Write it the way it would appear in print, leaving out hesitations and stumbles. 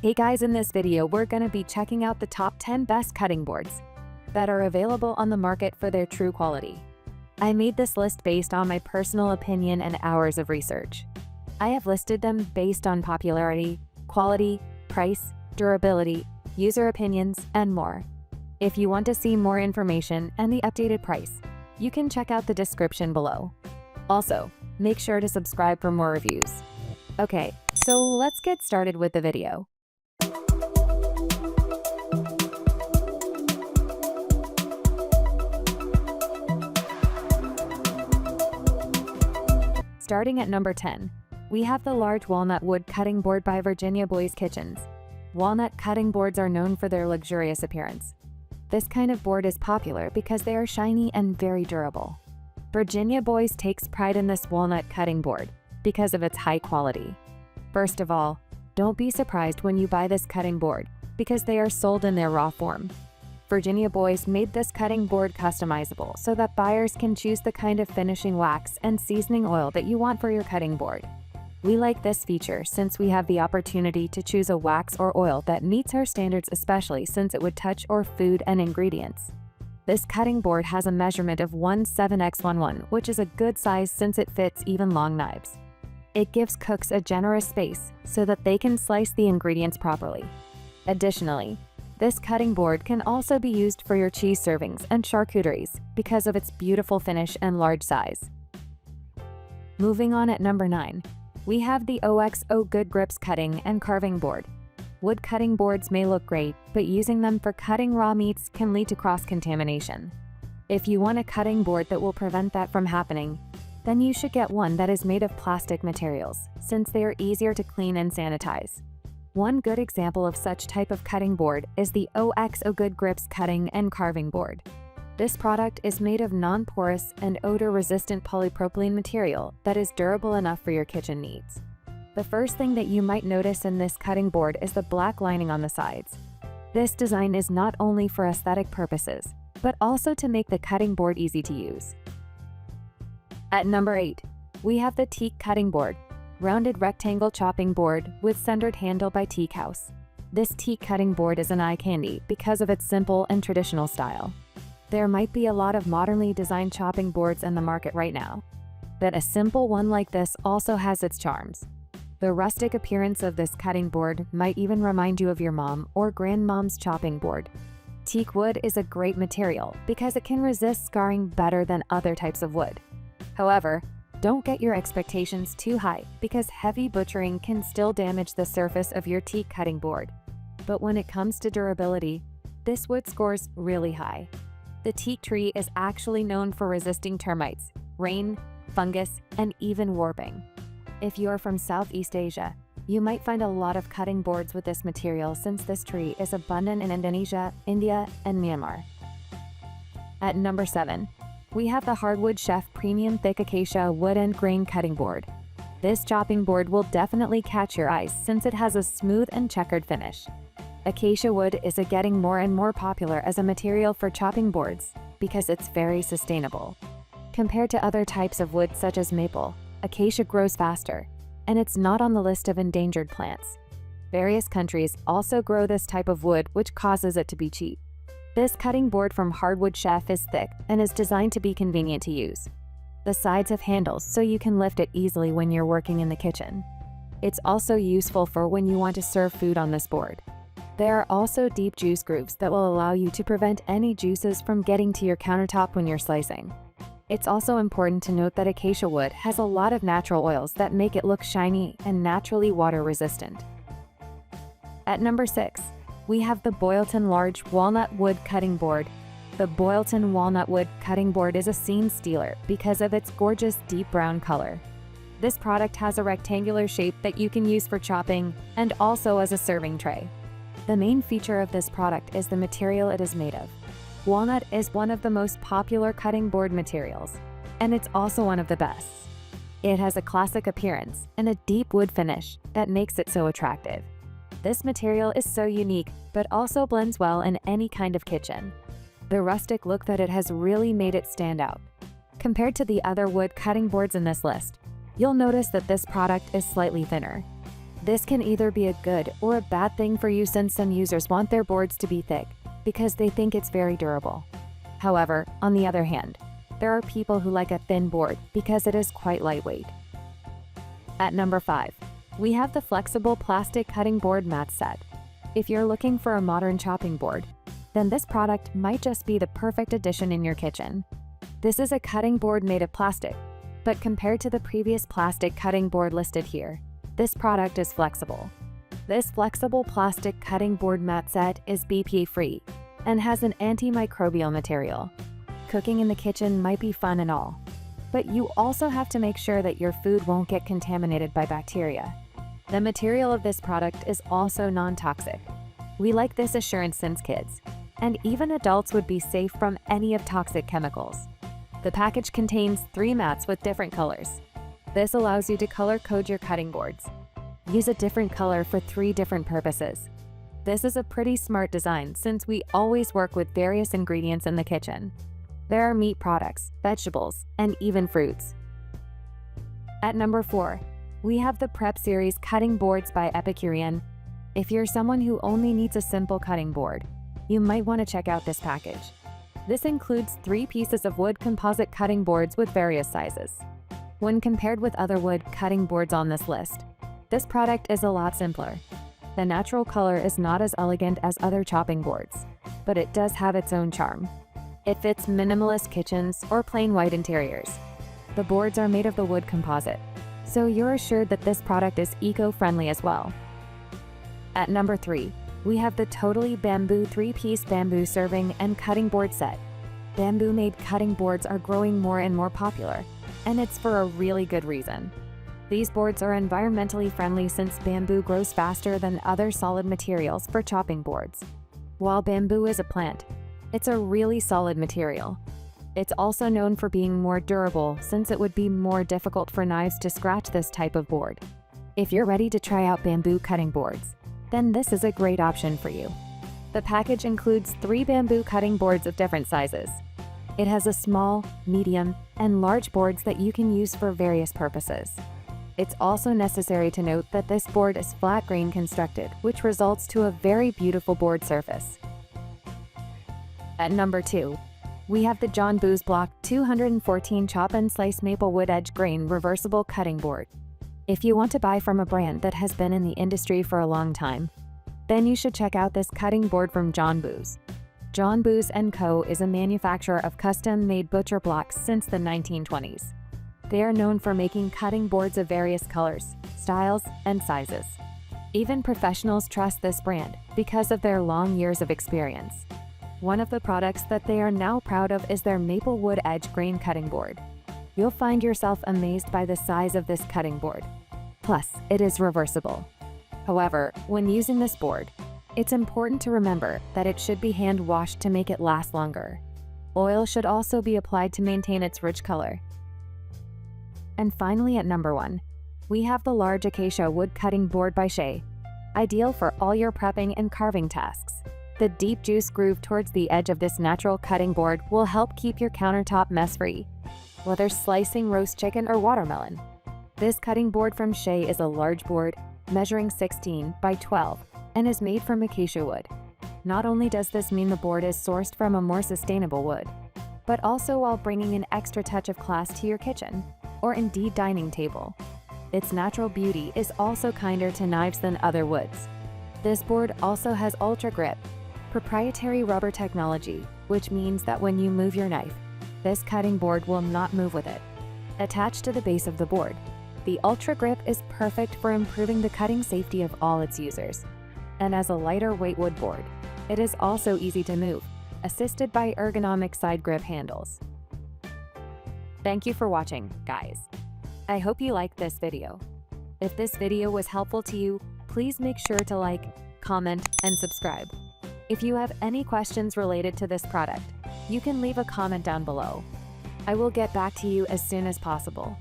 Hey guys, in this video we're gonna be checking out the top 10 best cutting boards that are available on the market for their true quality. I made this list based on my personal opinion and hours of research. I have listed them based on popularity, quality, price, durability, user opinions, and more. If you want to see more information and the updated price, you can check out the description below. Also, make sure to subscribe for more reviews. Okay, so let's get started with the video. Starting at number 10, we have the large walnut wood cutting board by Virginia Boys Kitchens. Walnut cutting boards are known for their luxurious appearance. This kind of board is popular because they are shiny and very durable. Virginia Boys takes pride in this walnut cutting board because of its high quality. First of all, don't be surprised when you buy this cutting board because they are sold in their raw form. Virginia Boys made this cutting board customizable so that buyers can choose the kind of finishing wax and seasoning oil that you want for your cutting board. We like this feature since we have the opportunity to choose a wax or oil that meets our standards, especially since it would touch our food and ingredients. This cutting board has a measurement of 17x11, which is a good size since it fits even long knives. It gives cooks a generous space so that they can slice the ingredients properly. Additionally, this cutting board can also be used for your cheese servings and charcuteries because of its beautiful finish and large size. Moving on at number 9, we have the OXO Good Grips Cutting and Carving Board. Wood cutting boards may look great, but using them for cutting raw meats can lead to cross-contamination. If you want a cutting board that will prevent that from happening, then you should get one that is made of plastic materials, since they are easier to clean and sanitize. One good example of such type of cutting board is the OXO Good Grips Cutting and Carving Board. This product is made of non-porous and odor-resistant polypropylene material that is durable enough for your kitchen needs. The first thing that you might notice in this cutting board is the black lining on the sides. This design is not only for aesthetic purposes, but also to make the cutting board easy to use. At number 8, we have the Teak Cutting Board, rounded rectangle chopping board with centered handle by Teakhaus. This teak cutting board is an eye candy because of its simple and traditional style. There might be a lot of modernly designed chopping boards in the market right now, but a simple one like this also has its charms. The rustic appearance of this cutting board might even remind you of your mom or grandmom's chopping board. Teak wood is a great material because it can resist scarring better than other types of wood. However, don't get your expectations too high because heavy butchering can still damage the surface of your teak cutting board. But when it comes to durability, this wood scores really high. The teak tree is actually known for resisting termites, rain, fungus, and even warping. If you're from Southeast Asia, you might find a lot of cutting boards with this material since this tree is abundant in Indonesia, India, and Myanmar. At number 7, we have the Hardwood Chef Premium Thick Acacia Wood and Grain Cutting Board. This chopping board will definitely catch your eyes since it has a smooth and checkered finish. Acacia wood is getting more and more popular as a material for chopping boards because it's very sustainable. Compared to other types of wood such as maple, acacia grows faster, and it's not on the list of endangered plants. Various countries also grow this type of wood, which causes it to be cheap. This cutting board from Hardwood Chef is thick and is designed to be convenient to use. The sides have handles so you can lift it easily when you're working in the kitchen. It's also useful for when you want to serve food on this board. There are also deep juice grooves that will allow you to prevent any juices from getting to your countertop when you're slicing. It's also important to note that acacia wood has a lot of natural oils that make it look shiny and naturally water resistant. At number 6, we have the Boilton Large Walnut Wood Cutting Board. The Boilton Walnut Wood Cutting Board is a scene stealer because of its gorgeous deep brown color. This product has a rectangular shape that you can use for chopping and also as a serving tray. The main feature of this product is the material it is made of. Walnut is one of the most popular cutting board materials, and it's also one of the best. It has a classic appearance and a deep wood finish that makes it so attractive. This material is so unique, but also blends well in any kind of kitchen. The rustic look that it has really made it stand out. Compared to the other wood cutting boards in this list, you'll notice that this product is slightly thinner. This can either be a good or a bad thing for you, since some users want their boards to be thick because they think it's very durable. However, on the other hand, there are people who like a thin board because it is quite lightweight. At number 5, we have the flexible plastic cutting board mat set. If you're looking for a modern chopping board, then this product might just be the perfect addition in your kitchen. This is a cutting board made of plastic, but compared to the previous plastic cutting board listed here, this product is flexible. This flexible plastic cutting board mat set is BPA-free and has an antimicrobial material. Cooking in the kitchen might be fun and all, but you also have to make sure that your food won't get contaminated by bacteria. The material of this product is also non-toxic. We like this assurance since kids, and even adults, would be safe from any of toxic chemicals. The package contains 3 mats with different colors. This allows you to color code your cutting boards. Use a different color for 3 different purposes. This is a pretty smart design since we always work with various ingredients in the kitchen. There are meat products, vegetables, and even fruits. At number 4, we have the Prep Series Cutting Boards by Epicurean. If you're someone who only needs a simple cutting board, you might want to check out this package. This includes 3 pieces of wood composite cutting boards with various sizes. When compared with other wood cutting boards on this list, this product is a lot simpler. The natural color is not as elegant as other chopping boards, but it does have its own charm. It fits minimalist kitchens or plain white interiors. The boards are made of the wood composite, so you're assured that this product is eco-friendly as well. At number 3, we have the Totally Bamboo 3-piece bamboo serving and cutting board set. Bamboo-made cutting boards are growing more and more popular, and it's for a really good reason. These boards are environmentally friendly since bamboo grows faster than other solid materials for chopping boards. While bamboo is a plant, it's a really solid material. It's also known for being more durable since it would be more difficult for knives to scratch this type of board. If you're ready to try out bamboo cutting boards, then this is a great option for you. The package includes 3 bamboo cutting boards of different sizes. It has a small, medium, and large boards that you can use for various purposes. It's also necessary to note that this board is flat grain constructed, which results to a very beautiful board surface. At number 2, we have the John Boos Block 214 Chop and Slice Maple Wood Edge Grain Reversible Cutting Board. If you want to buy from a brand that has been in the industry for a long time, then you should check out this cutting board from John Boos. John Boos & Co. is a manufacturer of custom-made butcher blocks since the 1920s. They are known for making cutting boards of various colors, styles, and sizes. Even professionals trust this brand because of their long years of experience. One of the products that they are now proud of is their Maple Wood Edge Grain Cutting Board. You'll find yourself amazed by the size of this cutting board. Plus, it is reversible. However, when using this board, it's important to remember that it should be hand-washed to make it last longer. Oil should also be applied to maintain its rich color. And finally, at number 1, we have the large Acacia Wood Cutting Board by Shea. Ideal for all your prepping and carving tasks. The deep juice groove towards the edge of this natural cutting board will help keep your countertop mess-free, whether slicing roast chicken or watermelon. This cutting board from Shea is a large board, measuring 16 by 12, and is made from acacia wood. Not only does this mean the board is sourced from a more sustainable wood, but also while bringing an extra touch of class to your kitchen, or indeed dining table. Its natural beauty is also kinder to knives than other woods. This board also has Ultra Grip, proprietary rubber technology, which means that when you move your knife, this cutting board will not move with it. Attached to the base of the board, the Ultra Grip is perfect for improving the cutting safety of all its users. And as a lighter weight wood board, it is also easy to move, assisted by ergonomic side grip handles. Thank you for watching, guys. I hope you liked this video. If this video was helpful to you, please make sure to like, comment, and subscribe. If you have any questions related to this product, you can leave a comment down below. I will get back to you as soon as possible.